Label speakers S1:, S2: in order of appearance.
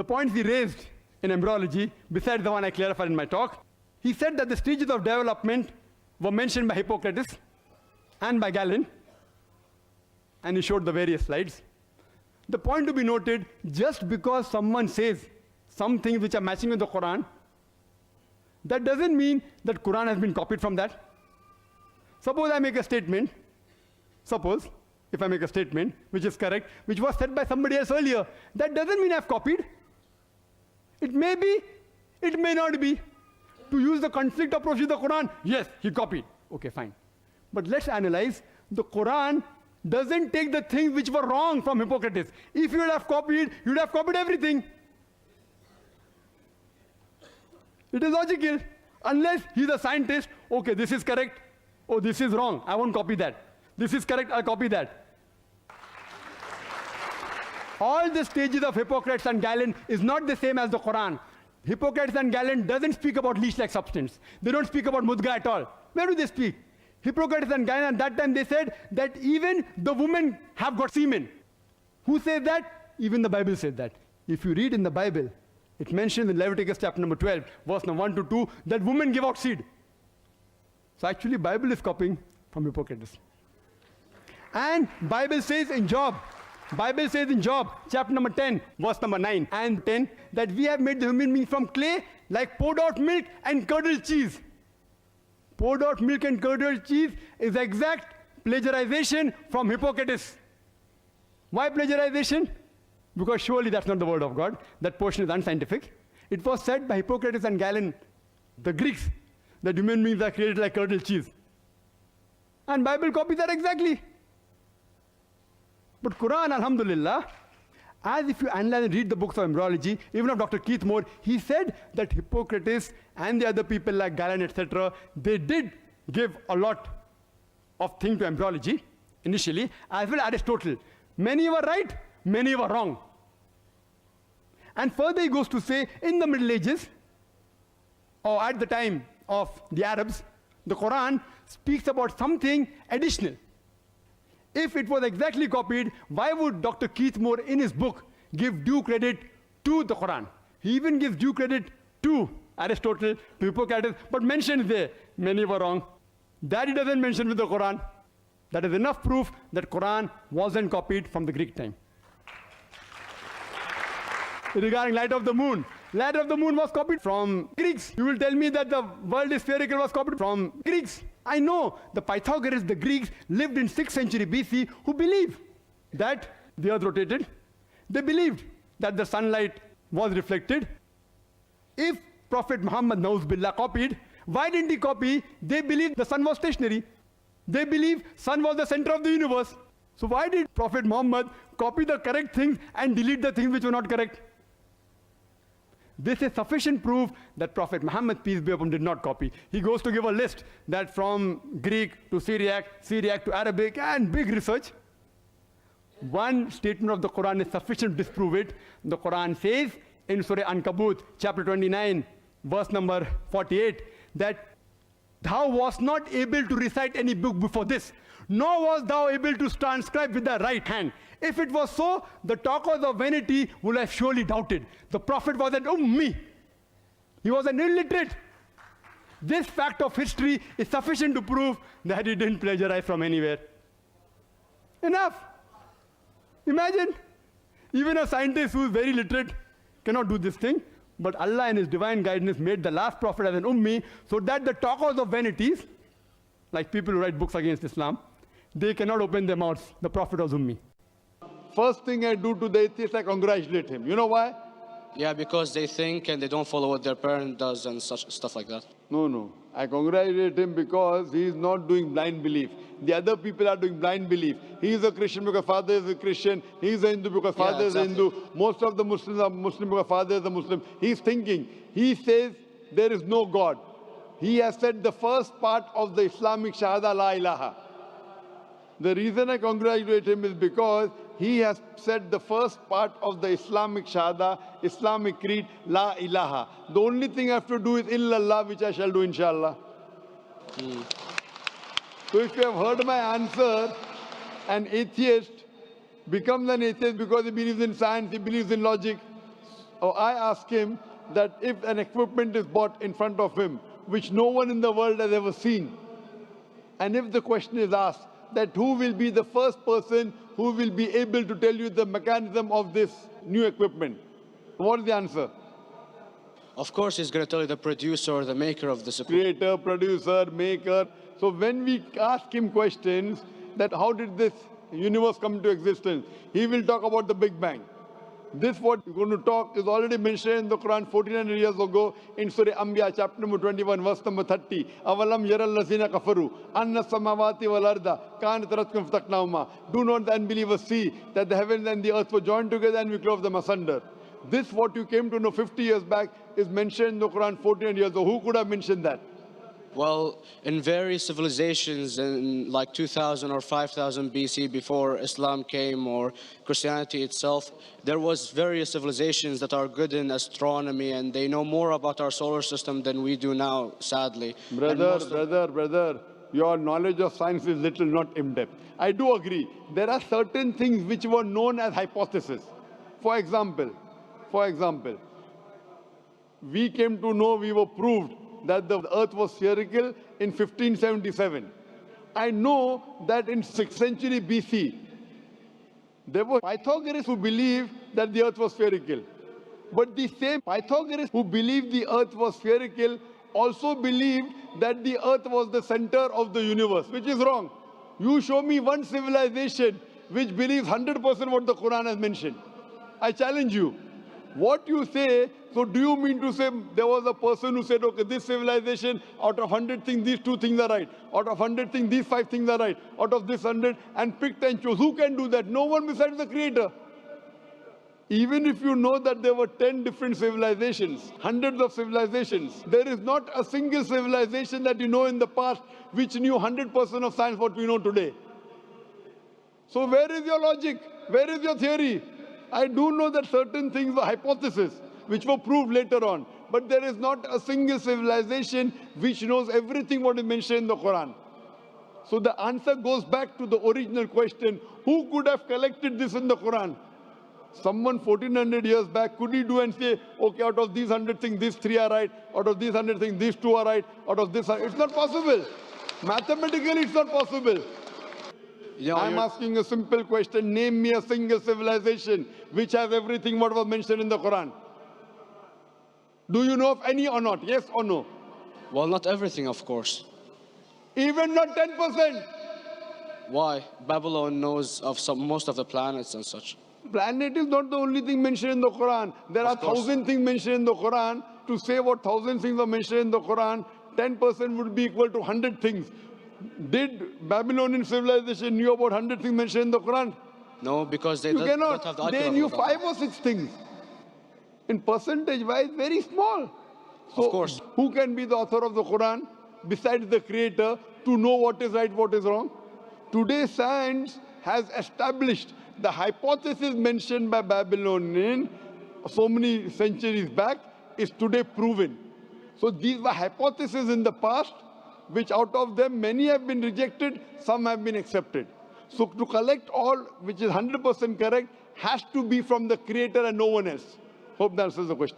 S1: the points he raised in embryology, besides the one I clarified in my talk, he said that the stages of development were mentioned by Hippocrates and by Galen, and he showed the various slides. The point to be noted, just because someone says some things which are matching with the Quran, that doesn't mean that Quran has been copied from that. Suppose I make a statement, if I make a statement which is correct, which was said by somebody else earlier, that doesn't mean I've copied. It may be, it may not be. To use the conflict approach to the Quran, yes, he copied. Okay, fine. But let's analyze. The Quran doesn't take the things which were wrong from Hippocrates. If you would have copied, you would have copied everything. It is logical. Unless he's a scientist, okay, this is correct. Oh, this is wrong. I won't copy that. This is correct. I'll copy that. All the stages of Hippocrates and Galen is not the same as the Quran. Hippocrates and Galen doesn't speak about leech-like substance. They don't speak about mudga at all. Where do they speak? Hippocrates and Galen, at that time they said that even the women have got semen. Who says that? Even the Bible says that. If you read in the Bible, it mentions in Leviticus chapter number 12, verse number 1 to 2, that women give out seed. So actually Bible is copying from Hippocrates. And Bible says in Job, chapter number 10, verse number 9 and 10, that we have made the human being from clay, like poured out milk and curdled cheese. Poured out milk and curdled cheese is exact plagiarization from Hippocrates. Why plagiarization? Because surely that's not the word of God. That portion is unscientific. It was said by Hippocrates and Galen, the Greeks, that human beings are created like curdled cheese. And Bible copies that exactly. But Quran, alhamdulillah, as if you analyze and read the books of embryology, even of Dr. Keith Moore, he said that Hippocrates and the other people like Galen, etc., they did give a lot of things to embryology initially, as well as Aristotle. Many were right, many were wrong. And further he goes to say, in the Middle Ages, or at the time of the Arabs, the Quran speaks about something additional. If it was exactly copied, why would Dr. Keith Moore in his book give due credit to the Quran? He even gives due credit to Aristotle, to Hippocrates, but mentions there, many were wrong. That he doesn't mention with the Quran. That is enough proof that Quran wasn't copied from the Greek time. Regarding light of the moon was copied from Greeks. You will tell me that the world is spherical was copied from Greeks. I know the Pythagoras, the Greeks, lived in 6th century BC, who believed that the earth rotated. They believed that the sunlight was reflected. If Prophet Muhammad Nauz copied, why didn't he copy? They believed the sun was stationary. They believed sun was the center of the universe. So why did Prophet Muhammad copy the correct things and delete the things which were not correct? This is sufficient proof that Prophet Muhammad, peace be upon him, did not copy. He goes to give a list that from Greek to Syriac, Syriac to Arabic, and big research. One statement of the Quran is sufficient to disprove it. The Quran says in Surah Ankabut, chapter 29, verse number 48, that thou wast not able to recite any book before this, nor was thou able to transcribe with the right hand. If it was so, the talkers of vanity would have surely doubted. The Prophet was an ummi. He was an illiterate. This fact of history is sufficient to prove that he didn't plagiarize from anywhere. Enough. Imagine, even a scientist who is very literate cannot do this thing, but Allah in His divine guidance made the last prophet as an ummi, so that the talkers of vanities, like people who write books against Islam, they cannot open their mouths. The Prophet was ummi.
S2: First thing I do to the atheist, I congratulate him. You know why?
S3: Yeah, because they think and they don't follow what their parent does and such stuff like that.
S2: No. I congratulate him because he is not doing blind belief. The other people are doing blind belief. He is a Christian because father is a Christian. He is a Hindu because father is a Hindu. Most of the Muslims are Muslim because father is a Muslim. He is thinking. He says there is no God. He has said the first part of the Islamic Shahada, La ilaha. The reason I congratulate him is because he has said the first part of the Islamic Shahada, Islamic Creed, La ilaha. The only thing I have to do is illallah, which I shall do inshallah. So if you have heard my answer, an atheist becomes an atheist because he believes in science, he believes in logic. or I ask him that if an equipment is bought in front of him, which no one in the world has ever seen, and if the question is asked that who will be the first person who will be able to tell you the mechanism of this new equipment, what is the answer?
S3: Of course, he's going to tell you the producer or the maker of this equipment.
S2: Creator, producer, maker. So when we ask him questions that how did this universe come into existence, he will talk about the Big Bang. This what we're going to talk is already mentioned in the Quran 1400 years ago in Surah Anbiya chapter number 21 verse number 30. Avalam yaral lazina kafaru anna samawati wal arda kanat ratkum fataknahuma. Do not the unbelievers see that the heavens and the earth were joined together and we clove them asunder. This what you came to know 50 years back is mentioned in the Quran 1400 years ago. Who could have mentioned that?
S3: Well, in various civilizations in like 2000 or 5000 BC before Islam came or Christianity itself, there was various civilizations that are good in astronomy and they know more about our solar system than we do now, sadly.
S2: Brother, your knowledge of science is little, not in-depth. I do agree. There are certain things which were known as hypotheses. For example, we came to know, we were proved that the earth was spherical in 1577. I know that in 6th century BC, there were Pythagoreans who believed that the earth was spherical. But the same Pythagoreans who believed the earth was spherical also believed that the earth was the center of the universe, which is wrong. You show me one civilization which believes 100% what the Quran has mentioned. I challenge you. What you say, so do you mean to say there was a person who said, okay, this civilization, out of 100 things, these 2 things are right. Out of 100 things, these 5 things are right. Out of this 100, and picked and chose. Who can do that? No one besides the Creator. Even if you know that there were 10 different civilizations, hundreds of civilizations, there is not a single civilization that you know in the past which knew 100% of science what we know today. So where is your logic? Where is your theory? I do know that certain things were hypotheses, which were proved later on. But there is not a single civilization which knows everything what is mentioned in the Quran. So the answer goes back to the original question, who could have collected this in the Quran? Someone 1400 years back, could he do and say, okay, out of these 100 things, these 3 are right. Out of these 100 things, these 2 are right. Out of this, it's not possible. Mathematically, it's not possible. I'm asking a simple question. Name me a single civilization which has everything what was mentioned in the Quran. Do you know of any or not? Yes or no?
S3: Well, not everything, of course.
S2: Even not 10%.
S3: Why? Babylon knows of most of the planets and such.
S2: Planet is not the only thing mentioned in the Quran. There are 1,000 things mentioned in the Quran. To say what 1,000 things are mentioned in the Quran, 10% would be equal to 100 things. Did Babylonian civilization knew about 100 things mentioned in the Quran?
S3: No, because they
S2: You
S3: don't
S2: cannot.
S3: have the IQ
S2: They
S3: level
S2: knew
S3: of that.
S2: 5 or 6 things. In percentage wise, very small. So
S3: Of course.
S2: who can be the author of the Quran besides the Creator to know what is right, what is wrong? Today science has established the hypothesis mentioned by Babylonian so many centuries back is today proven. So these were hypotheses in the past, which out of them many have been rejected, some have been accepted. So to collect all which is 100% correct has to be from the Creator and no one else. Hope that answers the question.